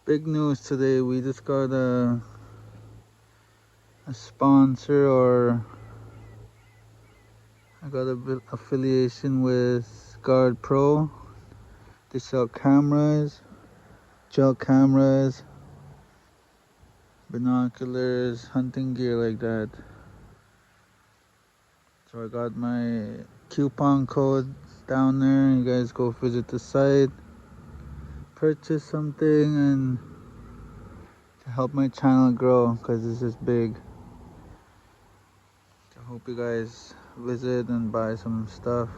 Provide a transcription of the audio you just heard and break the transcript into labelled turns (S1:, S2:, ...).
S1: Big news today. We just got a sponsor, or I got a bit affiliation with Guard Pro. They sell cameras, gel cameras, binoculars, hunting gear like that. So I got my coupon code down there. You guys go visit the site, purchase something, and to help my channel grow, because this is big. I hope you guys visit and buy some stuff.